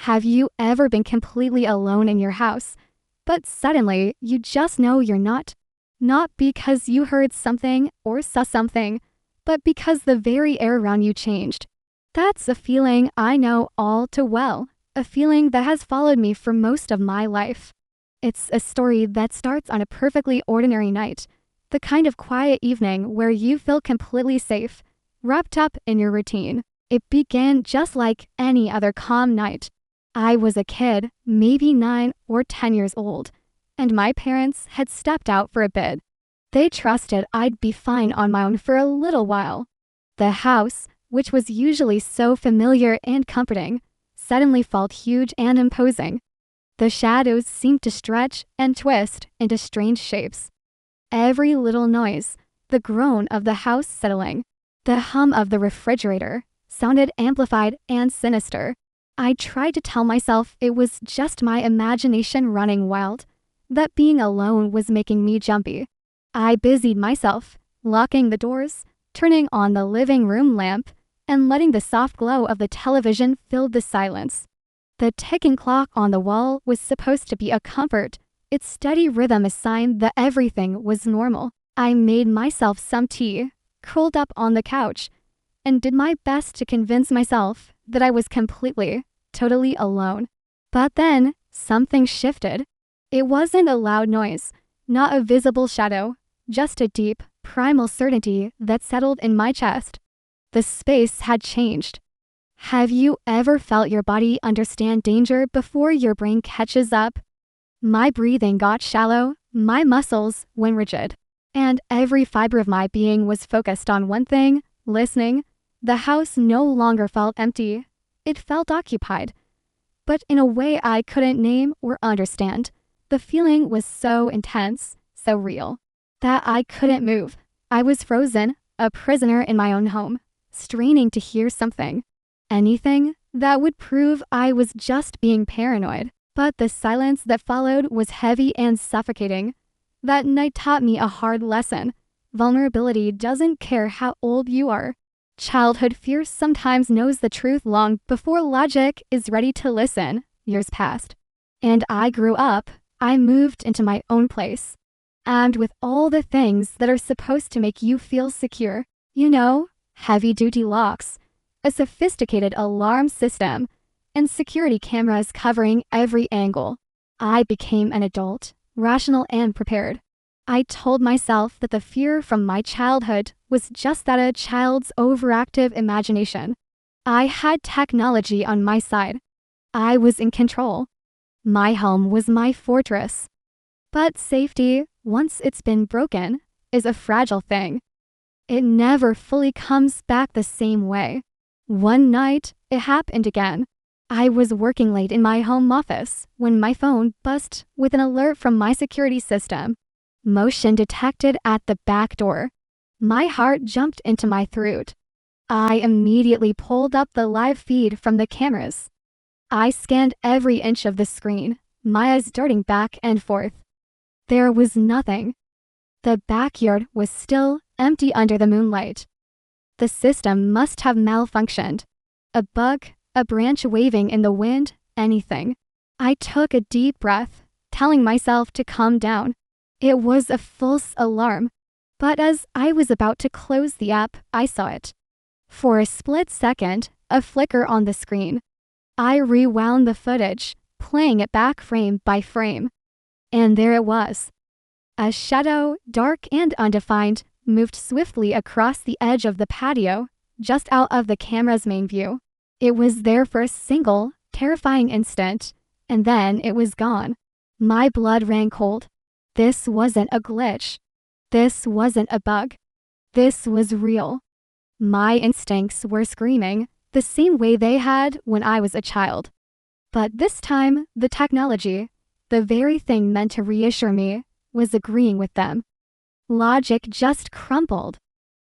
Have you ever been completely alone in your house, but suddenly you just know you're not? Not because you heard something or saw something, but because the very air around you changed. That's a feeling I know all too well, a feeling that has followed me for most of my life. It's a story that starts on a perfectly ordinary night, the kind of quiet evening where you feel completely safe, wrapped up in your routine. It began just like any other calm night. I was a kid, maybe 9 or 10 years old, and my parents had stepped out for a bit. They trusted I'd be fine on my own for a little while. The house, which was usually so familiar and comforting, suddenly felt huge and imposing. The shadows seemed to stretch and twist into strange shapes. Every little noise, the groan of the house settling, the hum of the refrigerator, sounded amplified and sinister. I tried to tell myself it was just my imagination running wild, that being alone was making me jumpy. I busied myself, locking the doors, turning on the living room lamp, and letting the soft glow of the television fill the silence. The ticking clock on the wall was supposed to be a comfort, its steady rhythm a sign that everything was normal. I made myself some tea, curled up on the couch, and did my best to convince myself that I was completely, totally alone. But then, something shifted. It wasn't a loud noise, not a visible shadow, just a deep, primal certainty that settled in my chest. The space had changed. Have you ever felt your body understand danger before your brain catches up? My breathing got shallow, my muscles went rigid, and every fiber of my being was focused on one thing, listening. The house no longer felt empty. It felt occupied, but in a way I couldn't name or understand. The feeling was so intense, so real, that I couldn't move. I was frozen, a prisoner in my own home, straining to hear something, anything that would prove I was just being paranoid. But the silence that followed was heavy and suffocating. That night taught me a hard lesson. Vulnerability doesn't care how old you are. Childhood fear sometimes knows the truth long before logic is ready to listen. Years passed, and I grew up. I moved into my own place, and with all the things that are supposed to make you feel secure. Heavy-duty locks, a sophisticated alarm system, and security cameras covering every angle. I became an adult, rational and prepared. I told myself that the fear from my childhood was just that, a child's overactive imagination. I had technology on my side. I was in control. My home was my fortress. But safety, once it's been broken, is a fragile thing. It never fully comes back the same way. One night, it happened again. I was working late in my home office when my phone buzzed with an alert from my security system. Motion detected at the back door. My heart jumped into my throat. I immediately pulled up the live feed from the cameras. I scanned every inch of the screen, my eyes darting back and forth. There was nothing. The backyard was still, empty under the moonlight. The system must have malfunctioned. A bug, a branch waving in the wind, anything. I took a deep breath, telling myself to calm down. It was a false alarm, but as I was about to close the app, I saw it. For a split second, a flicker on the screen. I rewound the footage, playing it back frame by frame. And there it was. A shadow, dark and undefined, moved swiftly across the edge of the patio, just out of the camera's main view. It was there for a single, terrifying instant, and then it was gone. My blood ran cold. This wasn't a glitch. This wasn't a bug. This was real. My instincts were screaming, the same way they had when I was a child. But this time, the technology, the very thing meant to reassure me, was agreeing with them. Logic just crumbled.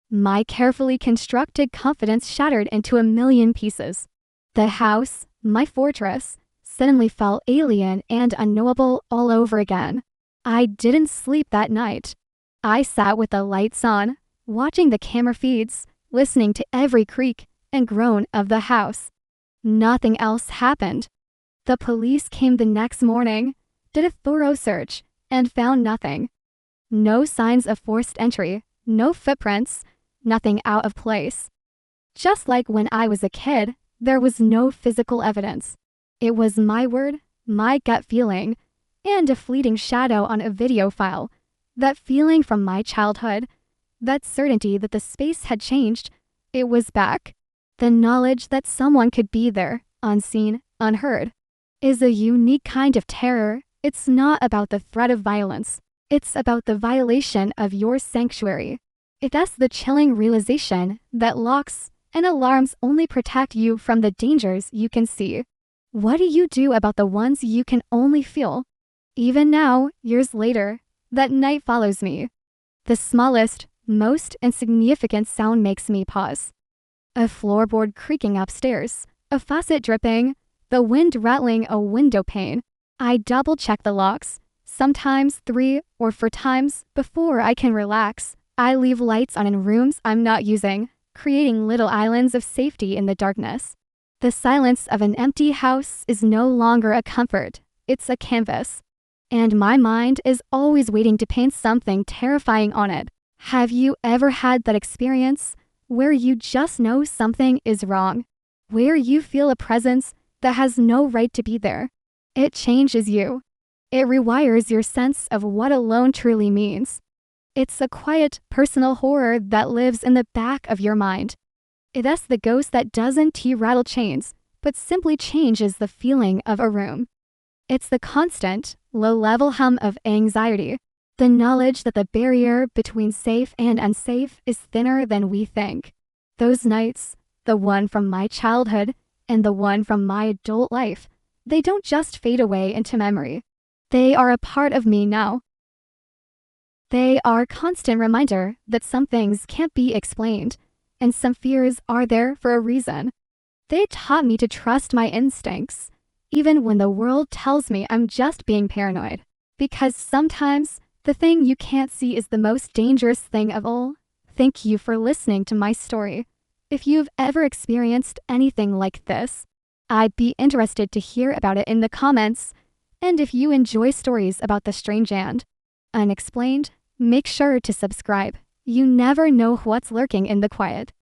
My carefully constructed confidence shattered into a million pieces. The house, my fortress, suddenly felt alien and unknowable all over again. I didn't sleep that night. I sat with the lights on, watching the camera feeds, listening to every creak and groan of the house. Nothing else happened. The police came the next morning, did a thorough search, and found nothing. No signs of forced entry, no footprints, nothing out of place. Just like when I was a kid, there was no physical evidence. It was my word, my gut feeling, and a fleeting shadow on a video file. That feeling from my childhood, that certainty that the space had changed, it was back. The knowledge that someone could be there, unseen, unheard, is a unique kind of terror. It's not about the threat of violence. It's about the violation of your sanctuary. That's the chilling realization that locks and alarms only protect you from the dangers you can see. What do you do about the ones you can only feel? Even now, years later, that night follows me. The smallest, most insignificant sound makes me pause. A floorboard creaking upstairs, a faucet dripping, the wind rattling a window pane. I double-check the locks, sometimes 3 or 4 times before I can relax. I leave lights on in rooms I'm not using, creating little islands of safety in the darkness. The silence of an empty house is no longer a comfort, it's a canvas. And my mind is always waiting to paint something terrifying on it. Have you ever had that experience where you just know something is wrong? Where you feel a presence that has no right to be there? It changes you. It rewires your sense of what alone truly means. It's a quiet, personal horror that lives in the back of your mind. That's the ghost that doesn't rattle chains, but simply changes the feeling of a room. It's the constant, low-level hum of anxiety, the knowledge that the barrier between safe and unsafe is thinner than we think. Those nights, the one from my childhood and the one from my adult life, they don't just fade away into memory. They are a part of me now. They are a constant reminder that some things can't be explained, and some fears are there for a reason. They taught me to trust my instincts, even when the world tells me I'm just being paranoid. Because sometimes, the thing you can't see is the most dangerous thing of all. Thank you for listening to my story. If you've ever experienced anything like this, I'd be interested to hear about it in the comments. And if you enjoy stories about the strange and unexplained, make sure to subscribe. You never know what's lurking in the quiet.